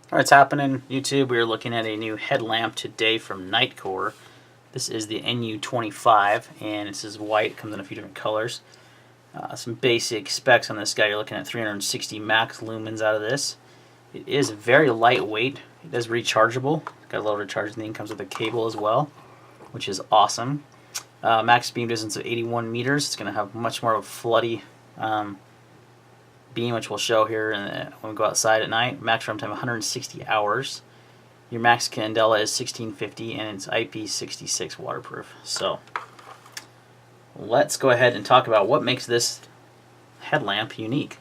What's happening, YouTube? We are looking at a new headlamp today from Nitecore. This is the NU25, and this is white. It comes in a few different colors. Some basic specs on this guy. You're looking at 360 max lumens out of this. It is very lightweight. It is rechargeable. Got a little recharging thing. Comes with a cable as well, which is awesome. Max beam distance of 81 meters. It's going to have much more of a floody beam, which we'll show here when we go outside at night. Max runtime 160 hours. Your max candela is 1650 and it's IP66 waterproof. So let's go ahead and talk about what makes this headlamp unique.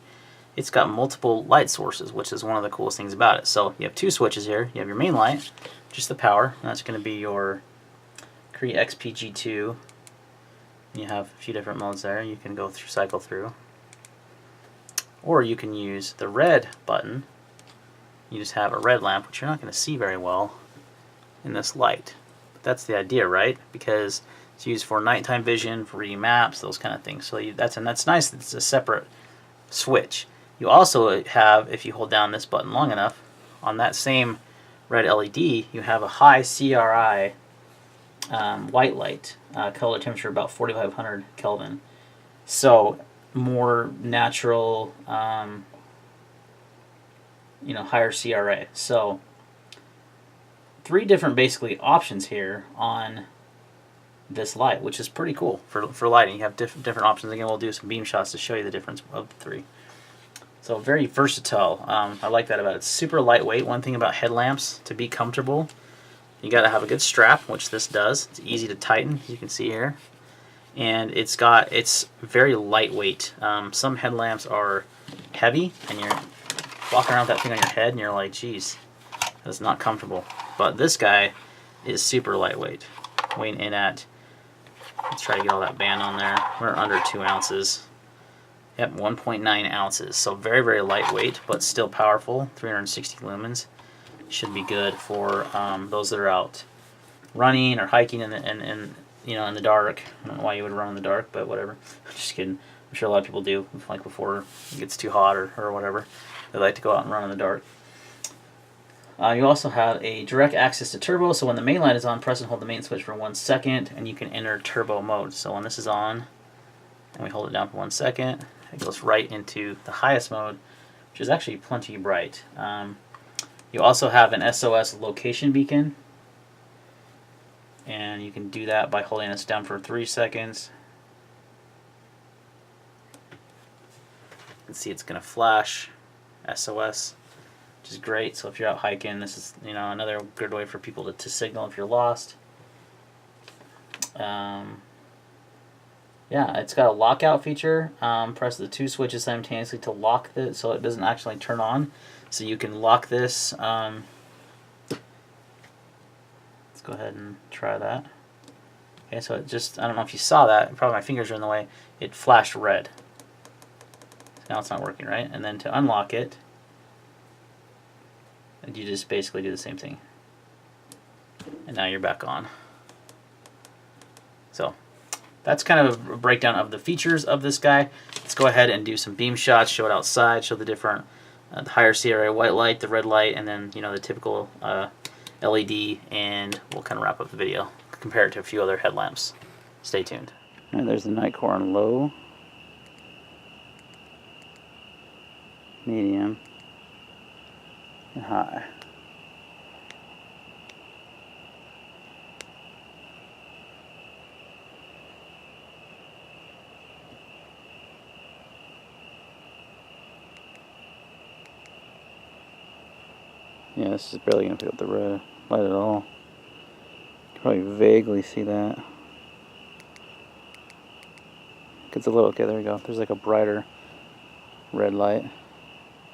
It's got multiple light sources, which is one of the coolest things about it. So you have two switches here. You have your main light, just the power, and that's going to be your Cree XPG2. You have a few different modes there you can go through, cycle through. Or you can use the red button. You just have a red lamp, which you're not going to see very well in this light. But that's the idea, right? Because it's used for nighttime vision, for reading maps, those kind of things. So that's nice that it's a separate switch. You also have, if you hold down this button long enough, on that same red LED, you have a high CRI white light, color temperature about 4500 Kelvin. So more natural, higher CRA. So three different basically options here on this light, which is pretty cool for lighting. You have different options. Again, we'll do some beam shots to show you the difference of the three. So very versatile. I like that about it. It's super lightweight. One thing about headlamps, to be comfortable, you got to have a good strap, which this does. It's easy to tighten, as you can see here. And it's very lightweight. Some headlamps are heavy, and you're walking around with that thing on your head, and you're like, geez, that's not comfortable. But this guy is super lightweight, weighing in at, let's try to get all that band on there. We're under 2 ounces. Yep, 1.9 ounces. So very, very lightweight, but still powerful. 360 lumens. Should be good for those that are out running or hiking in the dark. I don't know why you would run in the dark, but whatever. Just kidding. I'm sure a lot of people do, like before it gets too hot or whatever. They like to go out and run in the dark. You also have a direct access to turbo, so when the main light is on, press and hold the main switch for 1 second, and you can enter turbo mode. So when this is on, and we hold it down for 1 second, it goes right into the highest mode, which is actually plenty bright. You also have an SOS location beacon, and you can do that by holding this down for 3 seconds. You can see it's going to flash SOS, which is great. So if you're out hiking, this is another good way for people to signal if you're lost. Yeah, it's got a lockout feature. Press the 2 switches simultaneously to lock it, so it doesn't actually turn on. So you can lock this. Let's go ahead and try that. Okay, so it just, I don't know if you saw that, probably my fingers are in the way, it flashed red. So now it's not working, right? And then to unlock it, and you just basically do the same thing. And now you're back on. So that's kind of a breakdown of the features of this guy. Let's go ahead and do some beam shots, show it outside, show the different, the higher CRA white light, the red light, and then the typical LED, and we'll kind of wrap up the video, compare it to a few other headlamps. Stay tuned. And there's the Nitecore on low, medium, and high. Yeah, this is barely going to pick up the red light at all. You can probably vaguely see that. Gets a little, okay, there we go. There's like a brighter red light.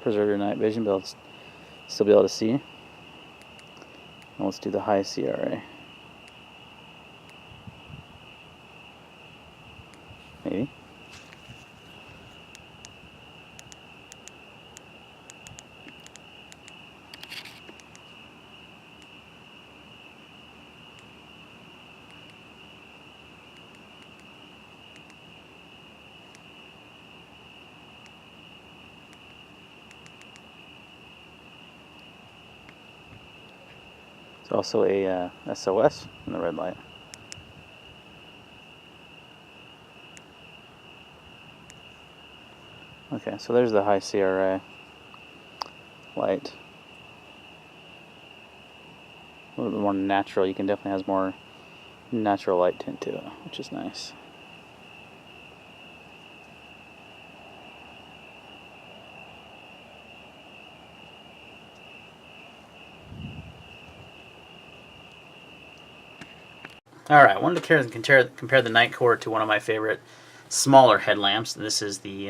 Preserve your night vision, but still be able to see. And let's do the high CRA. Maybe. There's also a SOS in the red light. Okay, so there's the high CRA light. A little bit more natural. You can definitely has more natural light tint to it, which is nice. Alright, I wanted to compare the Nitecore to one of my favorite smaller headlamps. This is the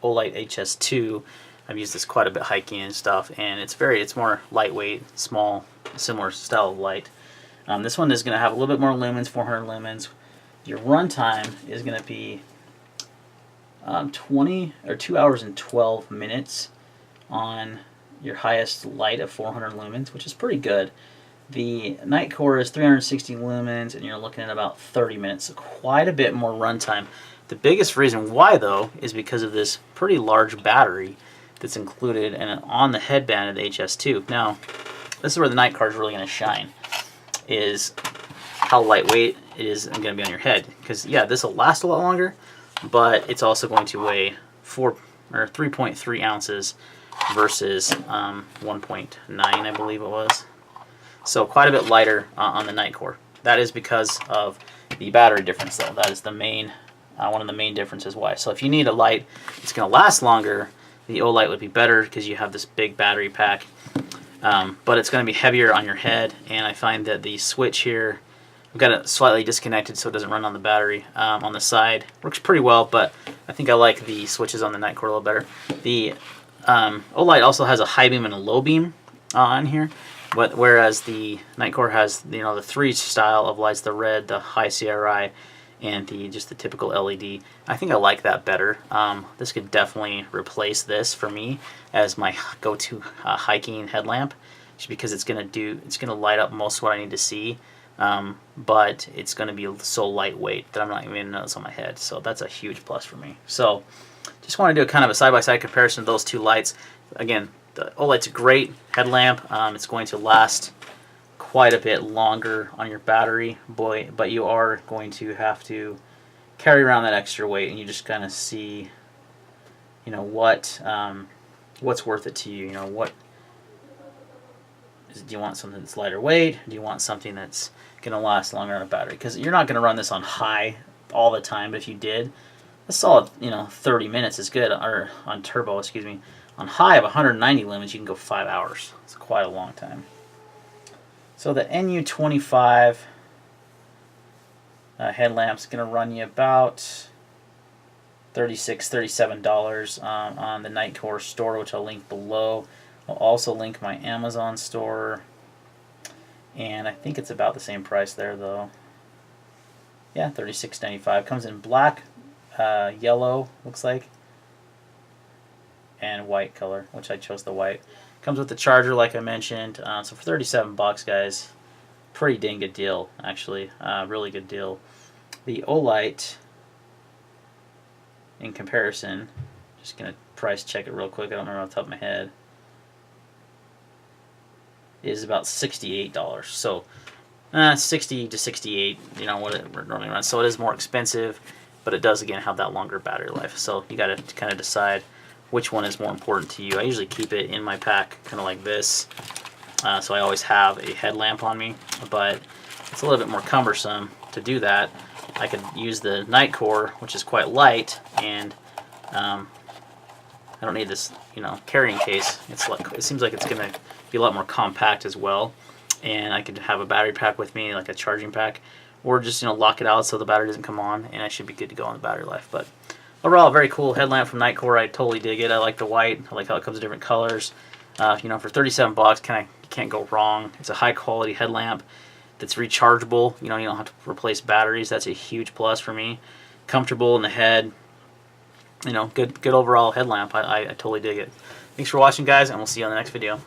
Olight HS2. I've used this quite a bit hiking and stuff, and it's more lightweight, small, similar style of light. This one is going to have a little bit more lumens, 400 lumens. Your runtime is going to be 2 hours and 12 minutes on your highest light of 400 lumens, which is pretty good. The Nitecore is 360 lumens, and you're looking at about 30 minutes, so quite a bit more runtime. The biggest reason why, though, is because of this pretty large battery that's included and on the headband of the HS2. Now, this is where the Nitecore is really going to shine, is how lightweight it is going to be on your head. Because, yeah, this will last a lot longer, but it's also going to weigh 3.3 ounces versus 1.9, I believe it was. So quite a bit lighter on the Nitecore. That is because of the battery difference, though. That is the main one of the main differences why. So if you need a light that's going to last longer, the Olight would be better because you have this big battery pack. But it's going to be heavier on your head, and I find that the switch here, I've got it slightly disconnected so it doesn't run on the battery on the side. Works pretty well, but I think I like the switches on the Nitecore a little better. The Olight also has a high beam and a low beam on here. But whereas the Nitecore has, the three style of lights, the red, the high CRI, and just the typical LED, I think I like that better. This could definitely replace this for me as my go-to hiking headlamp, just because it's gonna light up most of what I need to see, but it's gonna be so lightweight that I'm not even gonna notice on my head. So that's a huge plus for me. So just want to do a kind of a side-by-side comparison of those two lights. Again, the Olight's a great headlamp. It's going to last quite a bit longer on your battery, but you are going to have to carry around that extra weight, and you just kind of see, what's worth it to you. Do you want something that's lighter weight? Do you want something that's going to last longer on a battery? Because you're not going to run this on high all the time, but if you did, a solid 30 minutes is good, or on turbo, excuse me. On high of 190 lumens, you can go 5 hours. It's quite a long time. So the NU25 headlamp's going to run you about $36, $37 on the Nitecore store, which I'll link below. I'll also link my Amazon store, and I think it's about the same price there, though. Yeah, $36.95. Comes in black, yellow, looks like, and white color, which I chose the white. Comes with the charger, like I mentioned. So for 37 bucks, guys, pretty dang good deal, actually. Really good deal. The Olight, in comparison, just gonna price check it real quick. I don't remember off the top of my head. Is about $68. So 60 to 68, what it normally runs. So it is more expensive, but it does again have that longer battery life. So you got to kind of decide which one is more important to you. I usually keep it in my pack kind of like this, so I always have a headlamp on me, but it's a little bit more cumbersome to do that. I could use the Nitecore, which is quite light, and I don't need this carrying case. It seems like it's going to be a lot more compact as well, and I could have a battery pack with me, like a charging pack, or just lock it out so the battery doesn't come on, and I should be good to go on the battery life. But overall, very cool headlamp from Nitecore. I totally dig it. I like the white. I like how it comes in different colors. For 37 bucks, you can't go wrong. It's a high quality headlamp that's rechargeable. You don't have to replace batteries. That's a huge plus for me. Comfortable in the head. Good overall headlamp. I totally dig it. Thanks for watching, guys, and we'll see you on the next video.